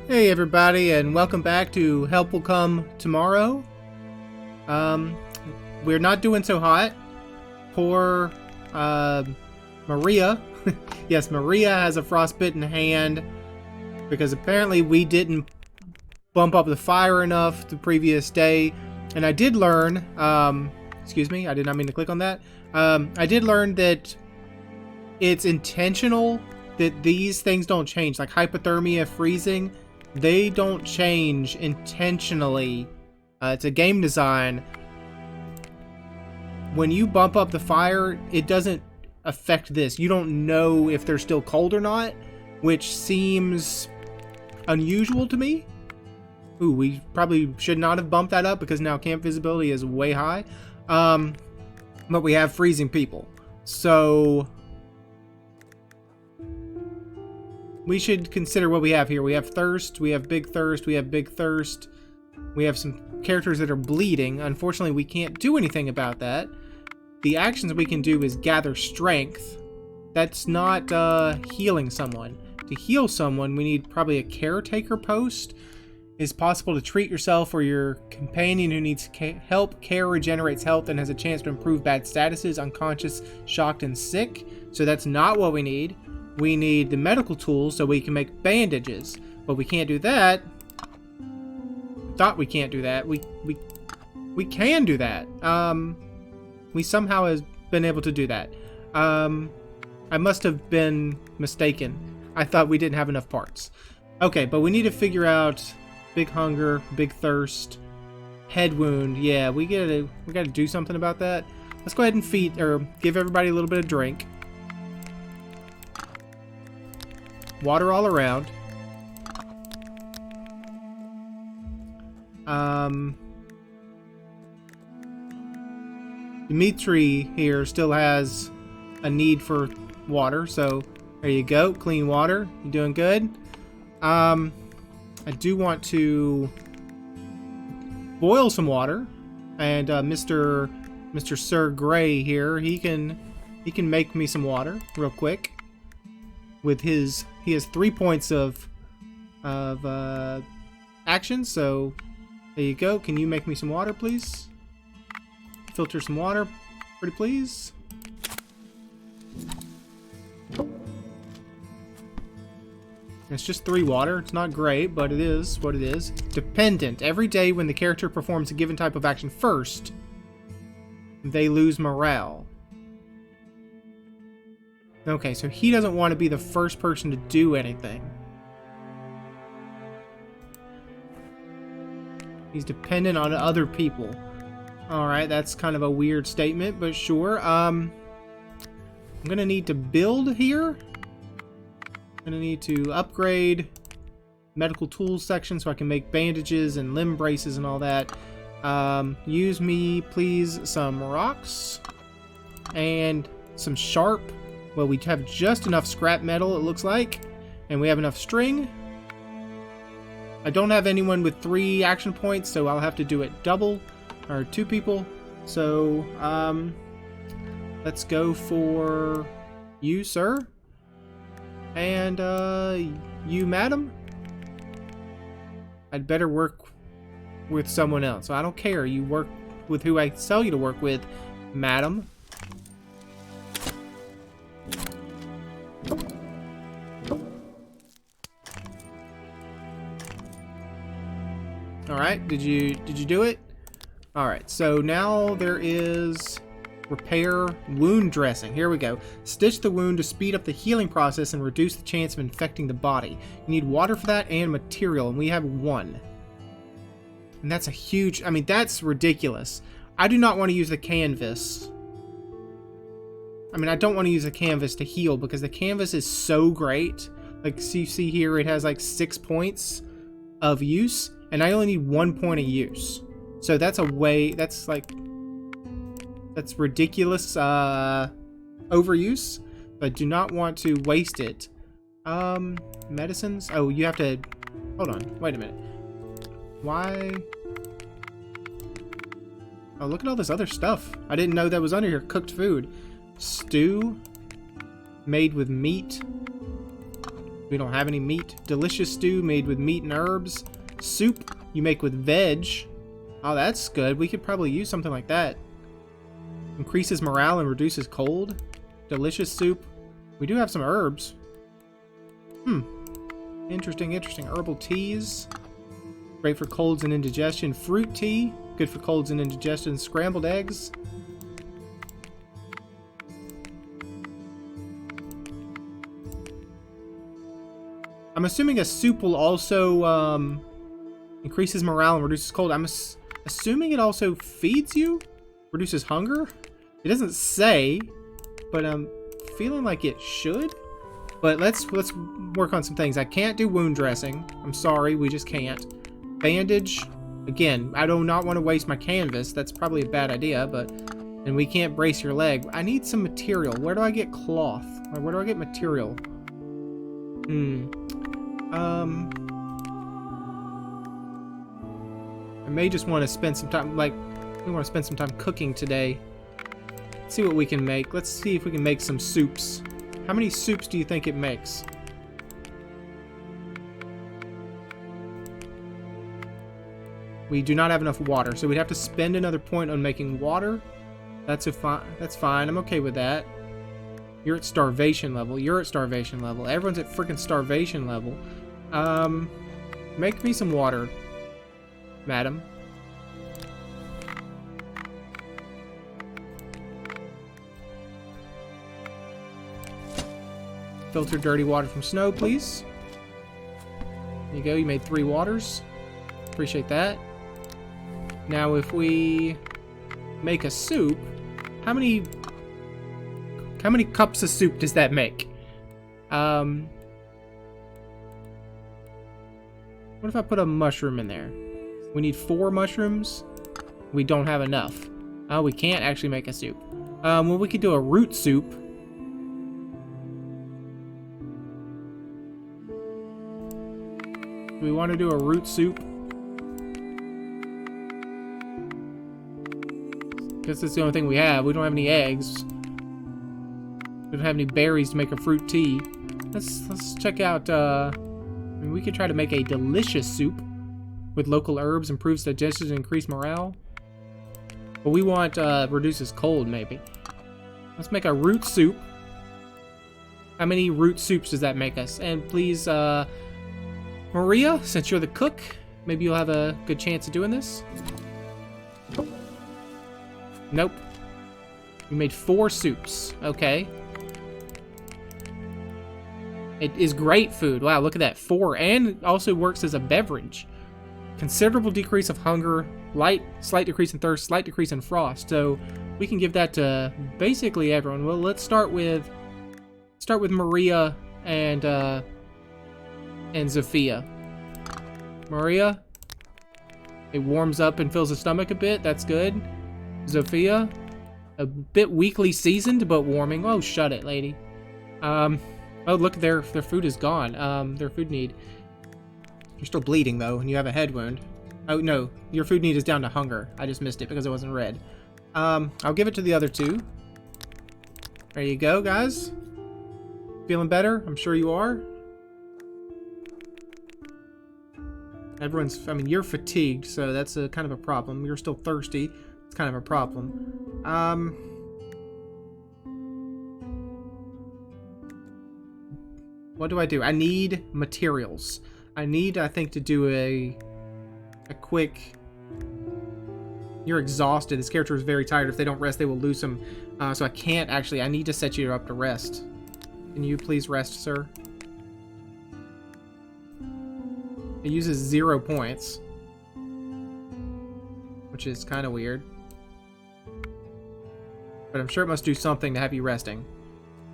Hey everybody, and welcome back to Help Will Come Tomorrow. We're not doing so hot. Poor Maria. Yes, Maria has a frostbitten hand because apparently we didn't bump up the fire enough the previous day. And I did learn, excuse me, I did not mean to click on that. I did learn that it's intentional that these things don't change, like hypothermia, freezing. They don't change intentionally. It's a game design. When you bump up the fire, it doesn't affect this. You don't know if they're still cold or not, which seems unusual to me. Ooh, we probably should not have bumped that up because now camp visibility is way high. But we have freezing people. So we should consider what we have here. We have thirst, we have big thirst, we have big thirst. We have some characters that are bleeding. Unfortunately, we can't do anything about that. The actions we can do is gather strength. That's not healing someone. To heal someone, we need probably a caretaker post. It's possible to treat yourself or your companion who needs help. Care regenerates health and has a chance to improve bad statuses, unconscious, shocked, and sick. So that's not what we need. We need the medical tools so we can make bandages, but we can't do that. Thought we can't do that. We can do that. We somehow has been able to do that. I must have been mistaken. I thought we didn't have enough parts. Okay, but we need to figure out big hunger, big thirst, head wound. Yeah, we gotta do something about that. Let's go ahead and give everybody a little bit of drink. Water all around. Dimitri here still has a need for water, so there you go. Clean water. You doing good? I do want to boil some water, and Mr. Sir Gray here, he can make me some water real quick. With he has 3 points of action, so there you go. Can you make me some water, please? Filter some water, pretty please. It's just 3 water. It's not great, but it is what it is. Dependent. Every day when the character performs a given type of action first, they lose morale. Okay, so he doesn't want to be the first person to do anything. He's dependent on other people. Alright, that's kind of a weird statement, but sure. I'm gonna need to build here. I'm gonna need to upgrade medical tools section so I can make bandages and limb braces and all that. Use me, please, some rocks and some sharp. Well, we have just enough scrap metal, it looks like, and we have enough string. I don't have anyone with 3 action points, so I'll have to do it double, or 2 people. So, let's go for you, sir, and you, madam. I'd better work with someone else. I don't care. You work with who I tell you to work with, madam. Alright, did you do it? Alright, so now there is repair wound dressing. Here we go. Stitch the wound to speed up the healing process and reduce the chance of infecting the body. You need water for that and material, and we have 1. And that's a huge... I mean, that's ridiculous. I do not want to use the canvas. I mean, I don't want to use the canvas to heal because the canvas is so great. Like, so you see here, it has like 6 points of use. And I only need 1 point of use. So that's that's ridiculous overuse. But I do not want to waste it. Medicines? Oh, you have to... Hold on, wait a minute. Why? Oh, look at all this other stuff. I didn't know that was under here. Cooked food. Stew. Made with meat. We don't have any meat. Delicious stew made with meat and herbs. Soup you make with veg. Oh, that's good. We could probably use something like that. Increases morale and reduces cold. Delicious soup. We do have some herbs. Interesting, interesting. Herbal teas. Great for colds and indigestion. Fruit tea. Good for colds and indigestion. Scrambled eggs. I'm assuming a soup will also increases morale and reduces cold. I'm assuming it also feeds you? Reduces hunger? It doesn't say, but I'm feeling like it should. But let's work on some things. I can't do wound dressing. I'm sorry, we just can't. Bandage. Again, I do not want to waste my canvas. That's probably a bad idea, but... And we can't brace your leg. I need some material. Where do I get cloth? Or where do I get material? I may just want to spend some time, we want to spend some time cooking today. Let's see what we can make. Let's see if we can make some soups. How many soups do you think it makes? We do not have enough water, so we'd have to spend another point on making water. That's fine. I'm okay with that. You're at starvation level. You're at starvation level. Everyone's at freaking starvation level. Make me some water, madam. Filter dirty water from snow, please. There you go. You made 3 waters. Appreciate that. Now, if we make a soup, how many cups of soup does that make? What if I put a mushroom in there? We need 4 mushrooms. We don't have enough. Oh, we can't actually make a soup. Well, we could do a root soup. Do we want to do a root soup? Guess that's the only thing we have. We don't have any eggs. We don't have any berries to make a fruit tea. Let's check out, I mean, we could try to make a delicious soup with local herbs, improves digestion, and increase morale. But we want, reduces cold, maybe. Let's make a root soup. How many root soups does that make us? And please, Maria, since you're the cook, maybe you'll have a good chance of doing this. Nope. We made 4 soups. Okay. It is great food. Wow, look at that. 4. And it also works as a beverage. Considerable decrease of hunger. Slight decrease in thirst. Slight decrease in frost. So we can give that to basically everyone. Well, let's start with Maria and Zofia. Maria. It warms up and fills the stomach a bit. That's good. Zofia, a bit weakly seasoned, but warming. Oh, shut it, lady. Oh, look, their food is gone. Their food need. You're still bleeding, though, and you have a head wound. Oh, no. Your food need is down to hunger. I just missed it because it wasn't red. I'll give it to the other 2. There you go, guys. Feeling better? I'm sure you are. Everyone's, I mean, you're fatigued, so that's a kind of a problem. You're still thirsty. It's kind of a problem. What do? I need materials. I need, I think, to do a quick... You're exhausted. This character is very tired. If they don't rest, they will lose him. So I can't actually... I need to set you up to rest. Can you please rest, sir? It uses 0 points. Which is kind of weird. But I'm sure it must do something to have you resting.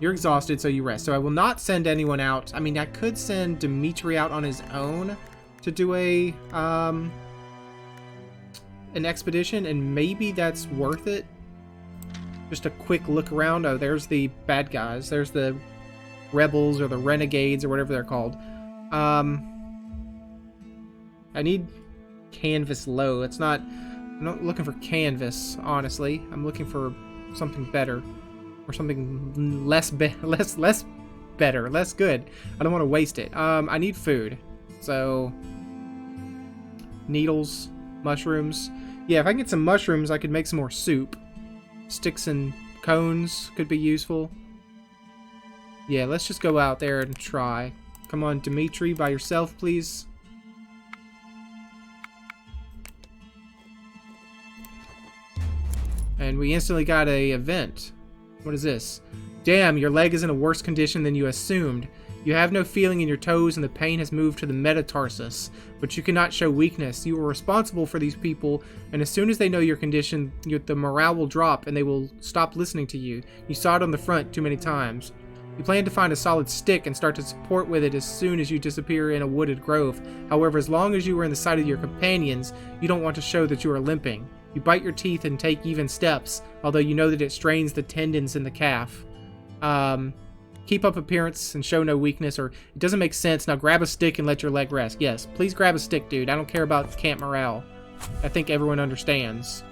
You're exhausted, so you rest. So I will not send anyone out. I mean, I could send Dimitri out on his own to do an expedition, and maybe that's worth it. Just a quick look around. Oh, there's the bad guys. There's the rebels or the renegades or whatever they're called. I need canvas low. I'm not looking for canvas, honestly. I'm looking for something better, or something less better. Less good. I don't want to waste it. I need food. So, needles, mushrooms. Yeah, if I can get some mushrooms, I could make some more soup. Sticks and cones could be useful. Yeah, let's just go out there and try. Come on, Dimitri, by yourself, please. And we instantly got a event. What is this? Damn, your leg is in a worse condition than you assumed. You have no feeling in your toes and the pain has moved to the metatarsus. But you cannot show weakness. You are responsible for these people, and as soon as they know your condition, the morale will drop and they will stop listening to you. You saw it on the front too many times. You plan to find a solid stick and start to support with it as soon as you disappear in a wooded grove. However, as long as you are in the sight of your companions, you don't want to show that you are limping. You bite your teeth and take even steps, although you know that it strains the tendons in the calf. Keep up appearance and show no weakness, or it doesn't make sense. Now grab a stick and let your leg rest. Yes, please grab a stick, dude. I don't care about camp morale. I think everyone understands.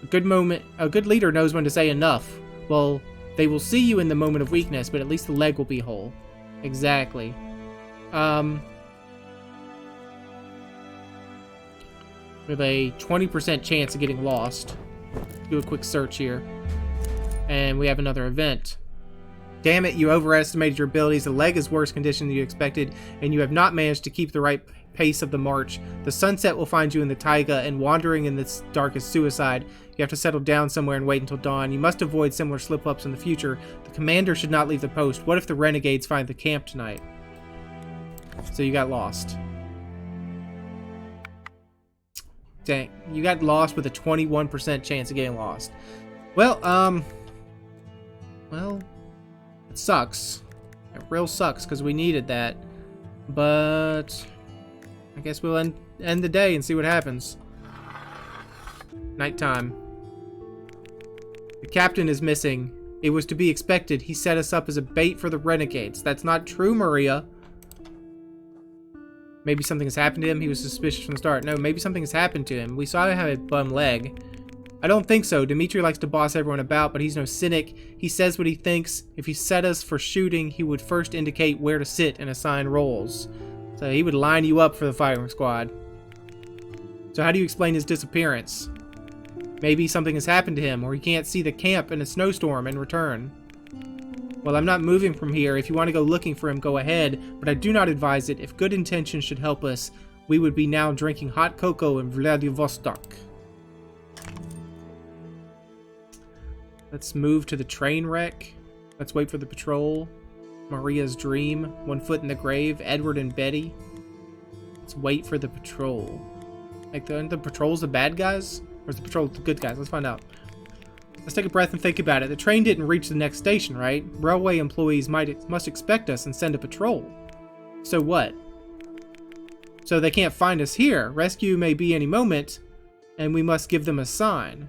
A good leader knows when to say enough. Well, they will see you in the moment of weakness, but at least the leg will be whole. Exactly. With a 20% chance of getting lost. Do a quick search here. And we have another event. Damn it, you overestimated your abilities. The leg is worse condition than you expected, and you have not managed to keep the right pace of the march. The sunset will find you in the taiga, and wandering in this dark is suicide. You have to settle down somewhere and wait until dawn. You must avoid similar slip-ups in the future. The commander should not leave the post. What if the renegades find the camp tonight? So you got lost. Dang, you got lost with a 21% chance of getting lost. Well, it sucks. It real sucks because we needed that. But I guess we'll end the day and see what happens. Nighttime. The captain is missing. It was to be expected. He set us up as a bait for the renegades. That's not true, Maria. Maybe something has happened to him. He was suspicious from the start. No, maybe something has happened to him. We saw him have a bum leg. I don't think so. Dimitri likes to boss everyone about, but he's no cynic. He says what he thinks. If he set us for shooting, he would first indicate where to sit and assign roles. So he would line you up for the firing squad. So how do you explain his disappearance? Maybe something has happened to him, or he can't see the camp in a snowstorm and return. Well, I'm not moving from here. If you want to go looking for him, go ahead, but I do not advise it. If good intentions should help us, we would be now drinking hot cocoa in Vladivostok. Let's move to the train wreck. Let's wait for the patrol. Maria's dream. 1 foot in the grave. Edward and Betty. Let's wait for the patrol. Like, the patrol's the bad guys? Or is the patrol the good guys? Let's find out. Let's take a breath and think about it. The train didn't reach the next station, right? Railway employees must expect us and send a patrol. So what? So they can't find us here. Rescue may be any moment, and we must give them a sign.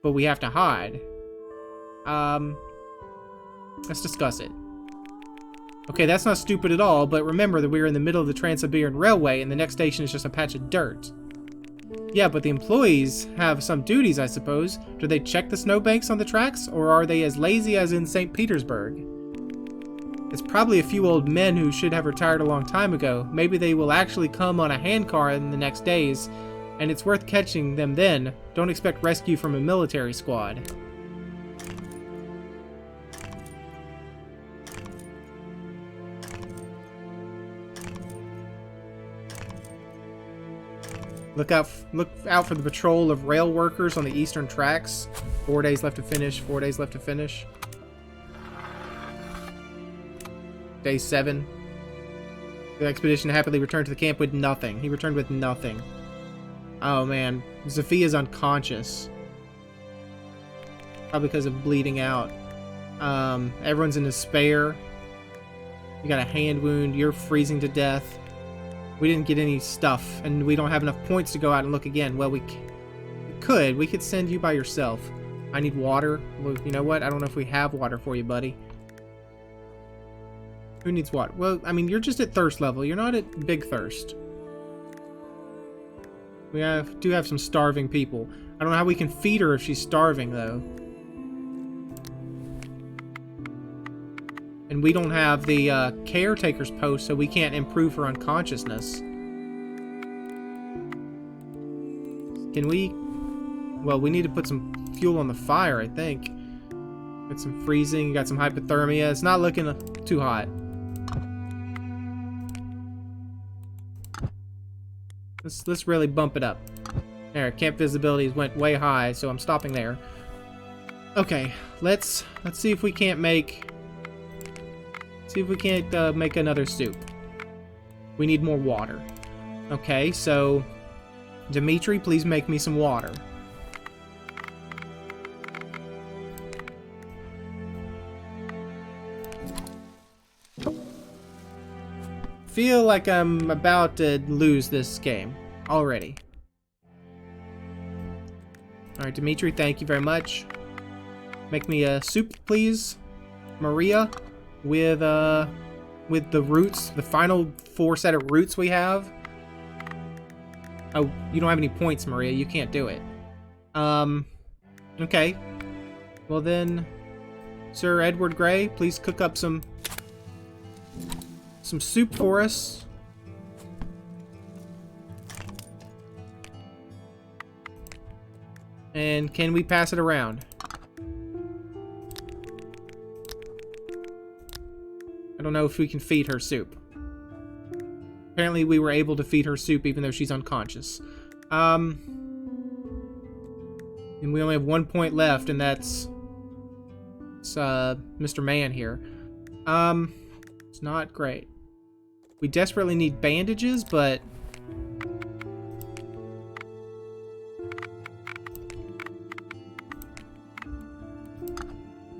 But we have to hide. Let's discuss it. Okay, that's not stupid at all, but remember that we're in the middle of the Trans-Siberian Railway, and the next station is just a patch of dirt. Yeah, but the employees have some duties, I suppose. Do they check the snowbanks on the tracks, or are they as lazy as in St. Petersburg? It's probably a few old men who should have retired a long time ago. Maybe they will actually come on a handcar in the next days, and it's worth catching them then. Don't expect rescue from a military squad. Look out for the patrol of rail workers on the eastern tracks. 4 days left to finish. 4 days left to finish. Day 7. The expedition happily returned to the camp with nothing. He returned with nothing. Oh man, Zophia's unconscious. Probably because of bleeding out. Everyone's in despair. You got a hand wound. You're freezing to death. We didn't get any stuff, and we don't have enough points to go out and look again. Well, we could send you by yourself. I need water. Well, you know what? I don't know if we have water for you, buddy. Who needs water? Well, I mean, you're just at thirst level. You're not at big thirst. We do have some starving people. I don't know how we can feed her if she's starving, though. And we don't have the caretaker's post, so we can't improve her unconsciousness. Can we... Well, we need to put some fuel on the fire, I think. Got some freezing, got some hypothermia. It's not looking too hot. Let's really bump it up. There, camp visibility went way high, so I'm stopping there. Okay, let's see if we can't make... See if we can't make another soup. We need more water. Okay, so... Dimitri, please make me some water. Feel like I'm about to lose this game already. Alright, Dimitri, thank you very much. Make me a soup, please. Maria, with the roots, the final 4 set of roots we have. Oh, you don't have any points, Maria. You can't do it. Okay. Well then, Sir Edward Grey, please cook up some soup for us. And can we pass it around? I don't know if we can feed her soup. Apparently we were able to feed her soup even though she's unconscious. And we only have 1 point left, and that's Mr. Man here. It's not great. We desperately need bandages, but...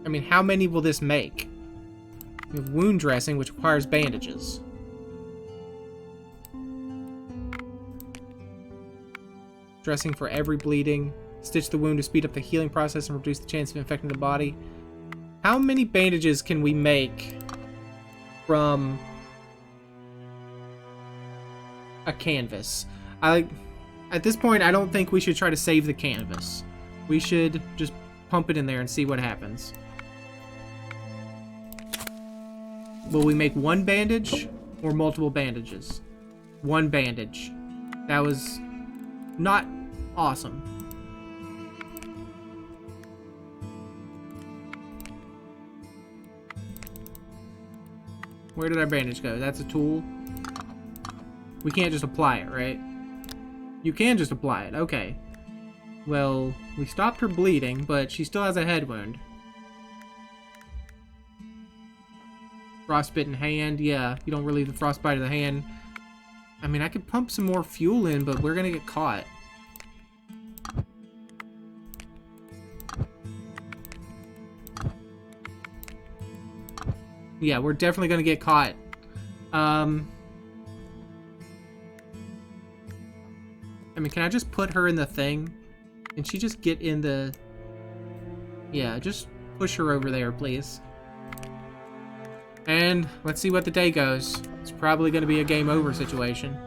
I mean, how many will this make? We have wound dressing, which requires bandages. Dressing for every bleeding. Stitch the wound to speed up the healing process and reduce the chance of infecting the body. How many bandages can we make from a canvas? At this point, I don't think we should try to save the canvas. We should just pump it in there and see what happens. Will we make one bandage or multiple bandages? One bandage. That was not awesome. Where did our bandage go? That's a tool. We can't just apply it, right? You can just apply it. Okay. Well, we stopped her bleeding, but she still has a head wound. Frostbitten hand. Yeah, you don't relieve the frostbite of the hand. I mean, I could pump some more fuel in, but we're gonna get caught. Yeah, we're definitely gonna get caught. I mean, can I just put her in the thing? Can she just get in the... Yeah, just push her over there, please. And let's see what the day goes. It's probably going to be a game over situation.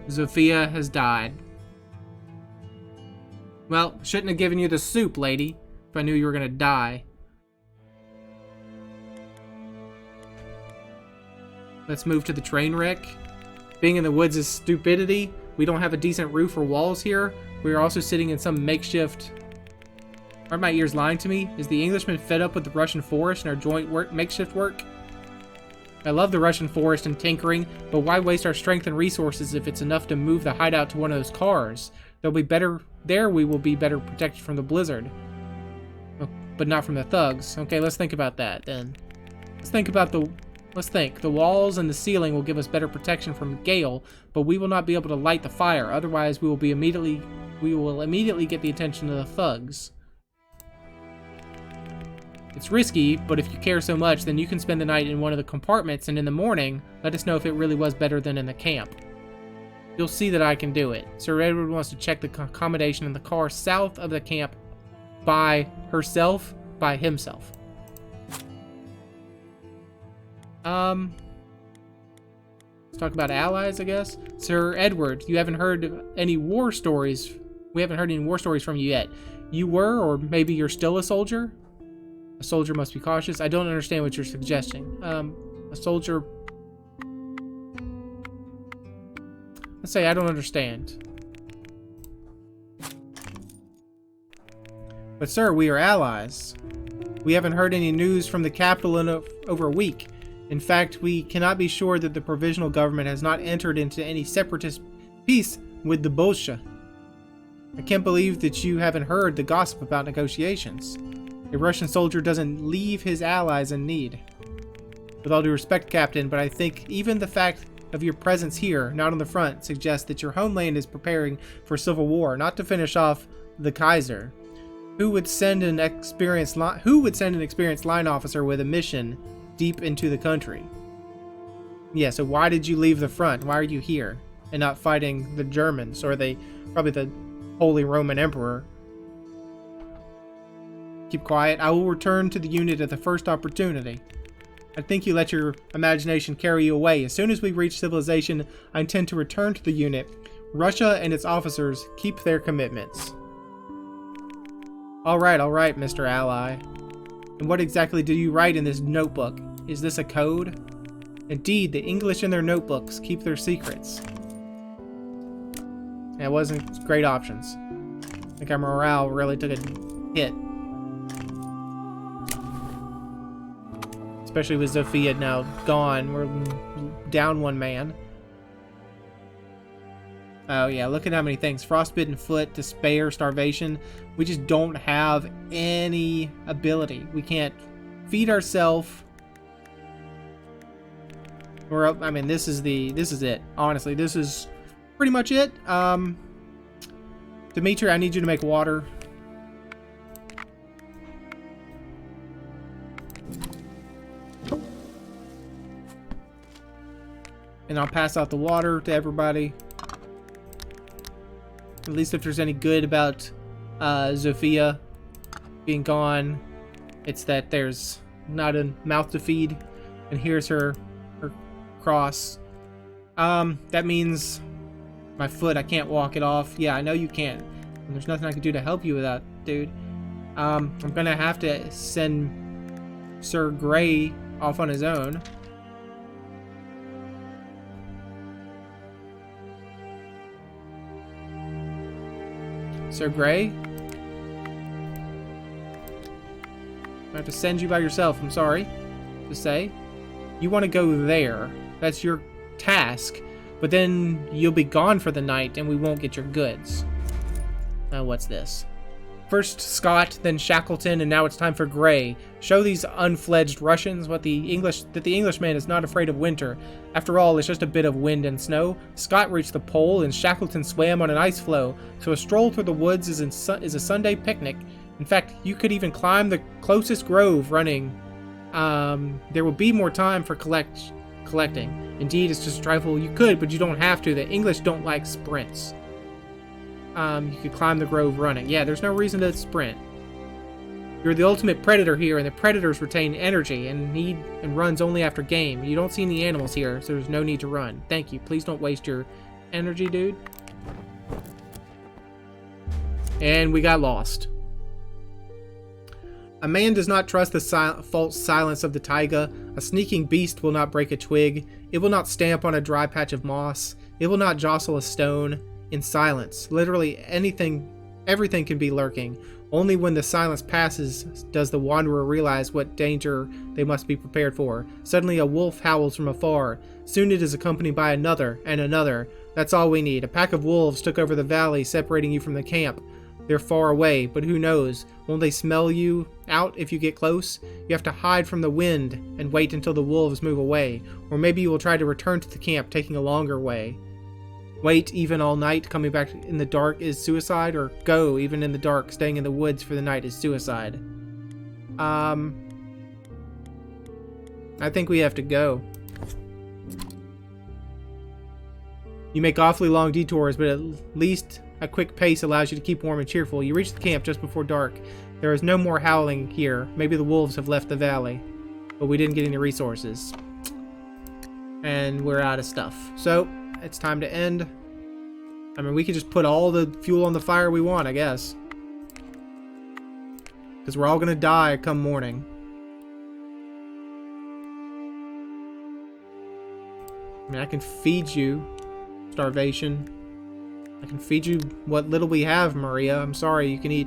Zofia has died. Well, shouldn't have given you the soup, lady, if I knew you were going to die. Let's move to the train wreck. Being in the woods is stupidity. We don't have a decent roof or walls here. We are also sitting in some makeshift... Are my ears lying to me? Is the Englishman fed up with the Russian forest and our joint makeshift work? I love the Russian forest and tinkering, but why waste our strength and resources if it's enough to move the hideout to one of those cars? They'll be better there. We will be better protected from the blizzard, but not from the thugs. Okay, let's think about that then. Let's think. The walls and the ceiling will give us better protection from gale, but we will not be able to light the fire. Otherwise, we will immediately get the attention of the thugs. It's risky, but if you care so much, then you can spend the night in one of the compartments, and in the morning, let us know if it really was better than in the camp. You'll see that I can do it. Sir Edward wants to check the accommodation in the car south of the camp by himself. Let's talk about allies, I guess. Sir Edward, you haven't heard any war stories. We haven't heard any war stories from you yet. You were, or maybe you're still a soldier? A soldier must be cautious. I don't understand what you're suggesting. A soldier... Let's say I don't understand. But sir, we are allies. We haven't heard any news from the capital in over a week. In fact, we cannot be sure that the provisional government has not entered into any separatist peace with the Bolsha. I can't believe that you haven't heard the gossip about negotiations. A Russian soldier doesn't leave his allies in need. With all due respect, Captain, but I think even the fact of your presence here, not on the front, suggests that your homeland is preparing for civil war, not to finish off the Kaiser. Who would send an experienced line officer with a mission deep into the country? Yeah, so why did you leave the front? Why are you here and not fighting the Germans or probably the Holy Roman Emperor? Keep quiet. I will return to the unit at the first opportunity. I think you let your imagination carry you away. As soon as we reach civilization, I intend to return to the unit. Russia and its officers keep their commitments. All right, Mr. Ally. And what exactly do you write in this notebook? Is this a code? Indeed, the English in their notebooks keep their secrets. That wasn't great options. I think our morale really took a hit. Especially with Zofia now gone. We're down one man. Oh yeah, look at how many things. Frostbitten foot, despair, starvation. We just don't have any ability. We can't feed ourselves. I mean, this is it. Honestly, this is pretty much it. Dimitri, I need you to make water. And I'll pass out the water to everybody. At least if there's any good about Zofia being gone, it's that there's not a mouth to feed. And here's her cross. That means my foot, I can't walk it off. Yeah, I know you can't. And there's nothing I can do to help you with that, dude. I'm gonna have to send Sir Gray off on his own. Sir Gray? I have to send you by yourself, I'm sorry to say. You want to go there. That's your task. But then you'll be gone for the night and we won't get your goods. What's this? First Scott, then Shackleton, and now it's time for Gray. Show these unfledged Russians that the Englishman is not afraid of winter. After all, it's just a bit of wind and snow. Scott reached the pole, and Shackleton swam on an ice floe, so a stroll through the woods is a Sunday picnic. In fact, you could even climb the closest grove running. There will be more time for collecting. Indeed, it's just a trifle. You could, but you don't have to. The English don't like sprints. You could climb the grove running. Yeah, there's no reason to sprint. You're the ultimate predator here, and the predators retain energy and runs only after game. You don't see any animals here, so there's no need to run. Thank you. Please don't waste your energy, dude. And we got lost. A man does not trust the false silence of the taiga. A sneaking beast will not break a twig. It will not stamp on a dry patch of moss. It will not jostle a stone. In silence, literally everything can be lurking. Only when the silence passes does the wanderer realize what danger they must be prepared for. Suddenly a wolf howls from afar. Soon it is accompanied by another and another. That's all we need. A pack of wolves took over the valley, separating you from the camp. They're far away, but who knows? Won't they smell you out if you get close? You have to hide from the wind and wait until the wolves move away. Or maybe you will try to return to the camp, taking a longer way. Wait even all night, coming back in the dark is suicide, or go even in the dark, staying in the woods for the night is suicide. I think we have to go. You make awfully long detours, but at least a quick pace allows you to keep warm and cheerful. You reach the camp just before dark. There is no more howling here. Maybe the wolves have left the valley, but we didn't get any resources. And we're out of stuff. So it's time to end. I mean, we could just put all the fuel on the fire we want, I guess. Because we're all gonna die come morning. I mean, I can feed you starvation. I can feed you what little we have, Maria. I'm sorry, you can eat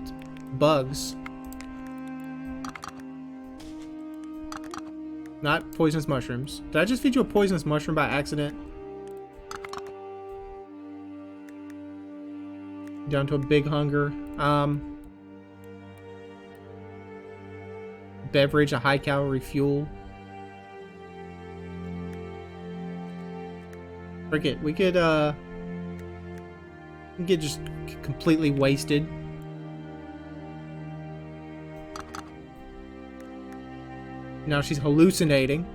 bugs. Not poisonous mushrooms. Did I just feed you a poisonous mushroom by accident? Down to a big hunger. Beverage, a high-calorie fuel. Frick it, we could get just completely wasted. Now she's hallucinating.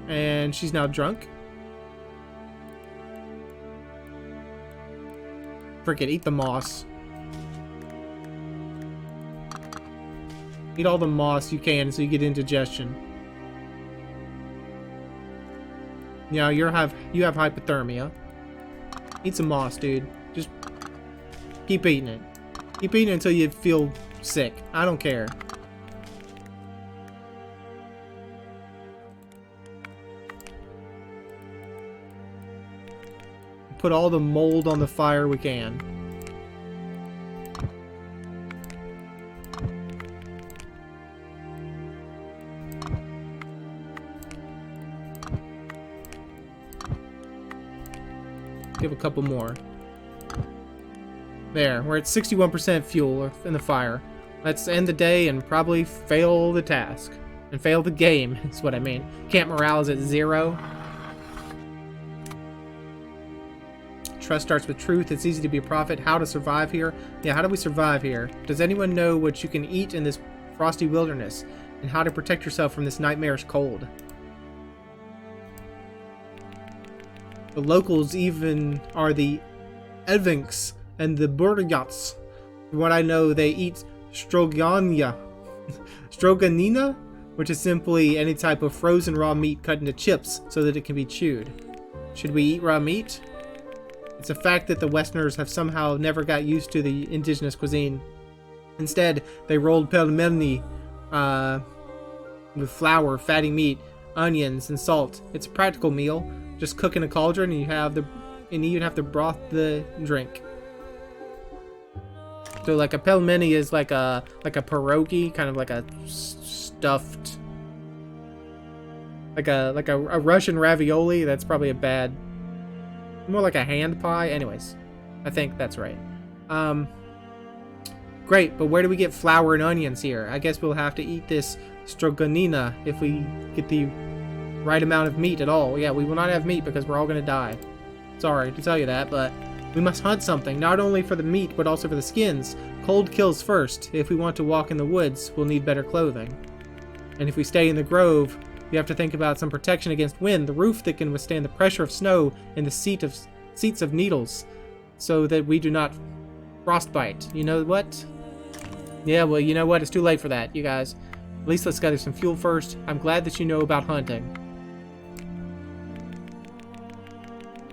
And she's now drunk. Frick it, eat the moss. Eat all the moss you can so you get indigestion. Now you have hypothermia. Eat some moss, dude. Just keep eating it. Keep eating it until you feel sick. I don't care. Put all the mold on the fire we can. Give a couple more. There, we're at 61% fuel in the fire. Let's end the day and probably fail the task. And fail the game, is what I mean. Camp morale is at 0. Trust starts with truth. It's easy to be a prophet. How to survive here? Yeah, how do we survive here? Does anyone know what you can eat in this frosty wilderness? And how to protect yourself from this nightmarish cold? The locals even are the Evinks and the Burgats. From what I know, they eat strogania. Stroganina? Which is simply any type of frozen raw meat cut into chips so that it can be chewed. Should we eat raw meat? It's a fact that the Westerners have somehow never got used to the indigenous cuisine. Instead, they rolled pelmeni with flour, fatty meat, onions, and salt. It's a practical meal. Just cook in a cauldron and you even have to broth the drink. So like a pelmeni is like a pierogi, kind of like a stuffed, like a Russian ravioli. That's probably a bad, more like a hand pie. Anyways, I think that's right. Great, but where do we get flour and onions here? I guess we'll have to eat this stroganina if we get the right amount of meat at all. Yeah, we will not have meat because we're all gonna die. Sorry to tell you that, but we must hunt something, not only for the meat, but also for the skins. Cold kills first. If we want to walk in the woods, we'll need better clothing. And if we stay in the grove, we have to think about some protection against wind, the roof that can withstand the pressure of snow, and the seats of needles, so that we do not frostbite. You know what? Yeah, well, you know what? It's too late for that, you guys. At least let's gather some fuel first. I'm glad that you know about hunting.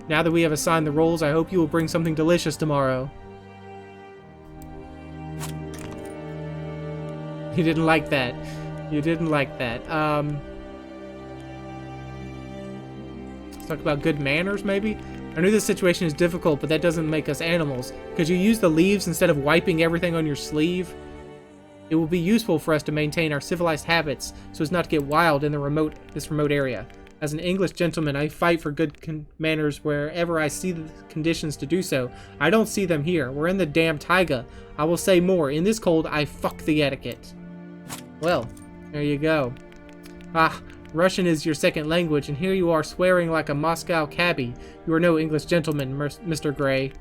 Now that we have assigned the roles, I hope you will bring something delicious tomorrow. You didn't like that. You didn't like that. Let's talk about good manners, maybe? I know this situation is difficult, but that doesn't make us animals. Could you use the leaves instead of wiping everything on your sleeve? It will be useful for us to maintain our civilized habits so as not to get wild in this remote area. As an English gentleman, I fight for good manners wherever I see the conditions to do so. I don't see them here. We're in the damn taiga. I will say more. In this cold, I fuck the etiquette. Well, there you go. Ah, Russian is your second language, and here you are swearing like a Moscow cabbie. You are no English gentleman, Mr. Gray.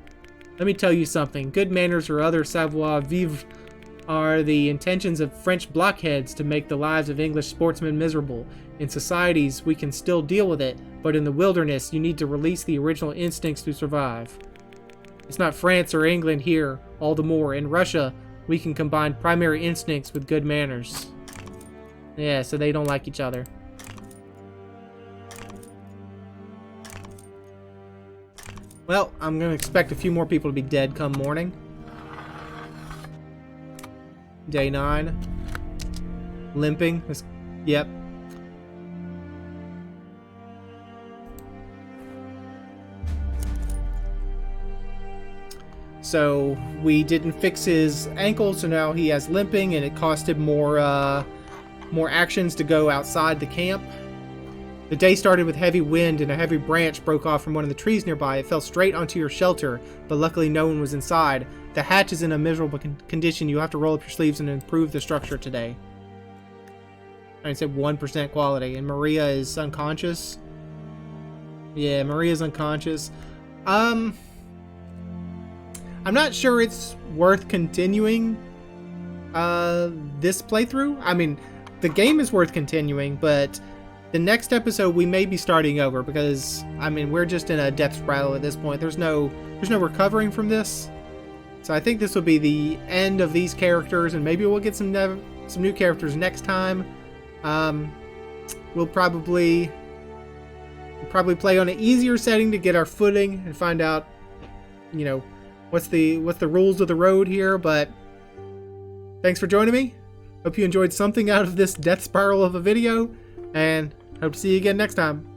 Let me tell you something. Good manners or other savoir-vivre are the intentions of French blockheads to make the lives of English sportsmen miserable. In societies, we can still deal with it, but in the wilderness, you need to release the original instincts to survive. It's not France or England here, all the more. In Russia, we can combine primary instincts with good manners. Yeah, so they don't like each other. Well, I'm going to expect a few more people to be dead come morning. Day 9. Limping. Yep. So we didn't fix his ankle, so now he has limping, and it cost him more actions to go outside the camp. The day started with heavy wind, and a heavy branch broke off from one of the trees nearby. It fell straight onto your shelter, but luckily no one was inside. The hatch is in a miserable condition. You have to roll up your sleeves and improve the structure today. I said 1% quality, and Maria is unconscious. Yeah, Maria's unconscious. I'm not sure it's worth continuing this playthrough. I mean, the game is worth continuing, but the next episode we may be starting over because, I mean, we're just in a death spiral at this point. There's no recovering from this. So I think this will be the end of these characters, and maybe we'll get some new characters next time. We'll probably play on an easier setting to get our footing and find out, you know, what's the rules of the road here. But thanks for joining me. Hope you enjoyed something out of this death spiral of a video, and hope to see you again next time.